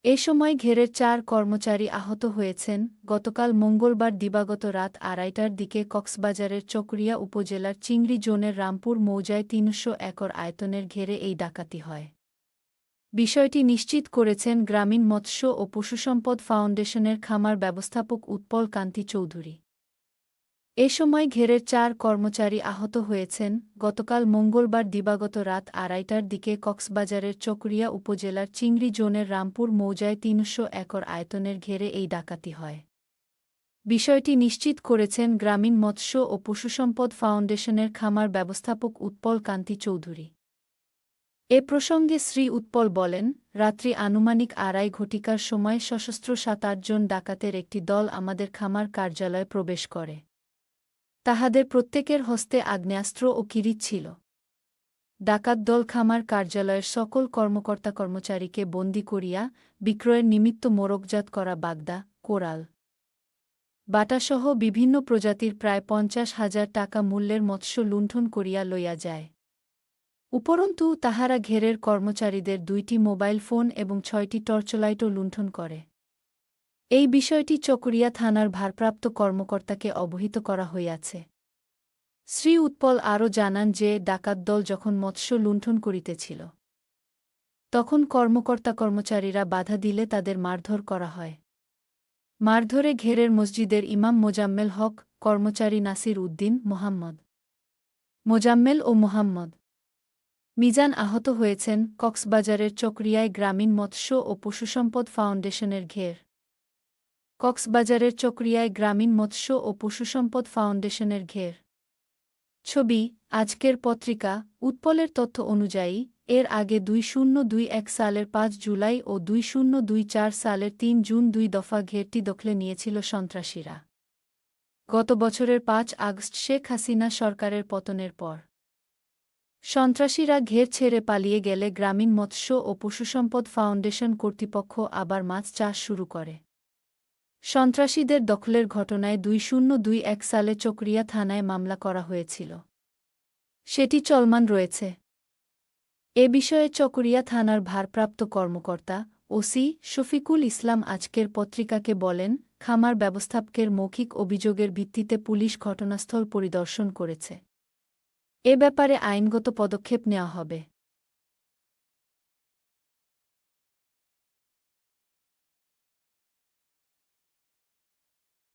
এ সময় ঘেরের ৪ কর্মচারী আহত হয়েছেন। গতকাল মঙ্গলবার দিবাগত রাত ২:৩০টার দিকে কক্সবাজারের চকরিয়া উপজেলার চিংড়ি জোনের রামপুর মৌজায় ৩০০ একর আয়তনের ঘেরে এই ডাকাতি হয়। বিষয়টি নিশ্চিত করেছেন গ্রামীণ মৎস্য ও পশুসম্পদ ফাউন্ডেশনের খামার ব্যবস্থাপক উৎপল কান্তি চৌধুরী। এ সময় ঘেরের ৪ কর্মচারী আহত হয়েছেন। গতকাল মঙ্গলবার দিবাগত রাত ২:৩০টার দিকে কক্সবাজারের চকরিয়া উপজেলার চিংড়ি জোনের রামপুর মৌজায় ৩০০ একর আয়তনের ঘেরে এই ডাকাতি হয়। বিষয়টি নিশ্চিত করেছেন গ্রামীণ মৎস্য ও পশুসম্পদ ফাউন্ডেশনের খামার ব্যবস্থাপক উৎপল কান্তি চৌধুরী। এ প্রসঙ্গে শ্রী উৎপল বলেন, রাত্রি আনুমানিক ২:৩০ সময় সশস্ত্র ৭-৮ জন ডাকাতের একটি দল আমাদের খামার কার্যালয়ে প্রবেশ করে। তাহাদের প্রত্যেকের হস্তে আগ্নেয়াস্ত্র ও কিরিচ ছিল। ডাকাত দল খামার কার্যালয়ের সকল কর্মকর্তা-কর্মচারীকে বন্দী করিয়া বিক্রয়ের নিমিত্ত মোড়কজাত করা বাগদা, কোরাল, বাটাসহ বিভিন্ন প্রজাতির প্রায় ৫০,০০০ টাকা মূল্যের মৎস্য লুণ্ঠন করিয়া লইয়া যায়। উপরন্তু তাহারা ঘেরের কর্মচারীদের ২টি মোবাইল ফোন এবং ৬টি টর্চলাইটও লুণ্ঠন করে। এই বিষয়টি চকরিয়া থানার ভারপ্রাপ্ত কর্মকর্তাকে অবহিত করা হইয়াছে। শ্রী উৎপল আরও জানান যে ডাকাত দল যখন মৎস্য লুণ্ঠন করিতেছিল, তখন কর্মকর্তা-কর্মচারীরা বাধা দিলে তাদের মারধর করা হয়। মারধরে ঘেরের মসজিদের ইমাম মোজাম্মেল হক, কর্মচারী নাসির উদ্দিন, মোজাম্মেল ও মোহাম্মদ মিজান আহত হয়েছেন। কক্সবাজারের চকরিয়ায় গ্রামীণ মৎস্য ও পশুসম্পদ ফাউন্ডেশনের ঘের। কক্সবাজারের চকরিয়ায় গ্রামীণ মৎস্য ও পশুসম্পদ ফাউন্ডেশনের ঘের। ছবি, আজকের পত্রিকা। উৎপলের তথ্য অনুযায়ী, এর আগে ২০২১ সালের ৫ জুলাই ও ২০২৪ সালের ৩ জুন ২ দফা ঘেরটি দখলে নিয়েছিল সন্ত্রাসীরা। গত বছরের ৫ আগস্ট শেখ হাসিনা সরকারের পতনের পর সন্ত্রাসীরা ঘের ছেড়ে পালিয়ে গেলে গ্রামীণ মৎস্য ও পশুসম্পদ ফাউন্ডেশন কর্তৃপক্ষ আবার মাছ চাষ শুরু করে। সন্ত্রাসীদের দখলের ঘটনায় ২০২১ সালে চকরিয়া থানায় মামলা করা হয়েছিল। সেটি চলমান রয়েছে। এ বিষয়ে চকরিয়া থানার ভারপ্রাপ্ত কর্মকর্তা ওসি শফিকুল ইসলাম আজকের পত্রিকাকে বলেন, খামার ব্যবস্থাপকের মৌখিক অভিযোগের ভিত্তিতে পুলিশ ঘটনাস্থল পরিদর্শন করেছে। এ ব্যাপারে আইনগত পদক্ষেপ নেওয়া হবে।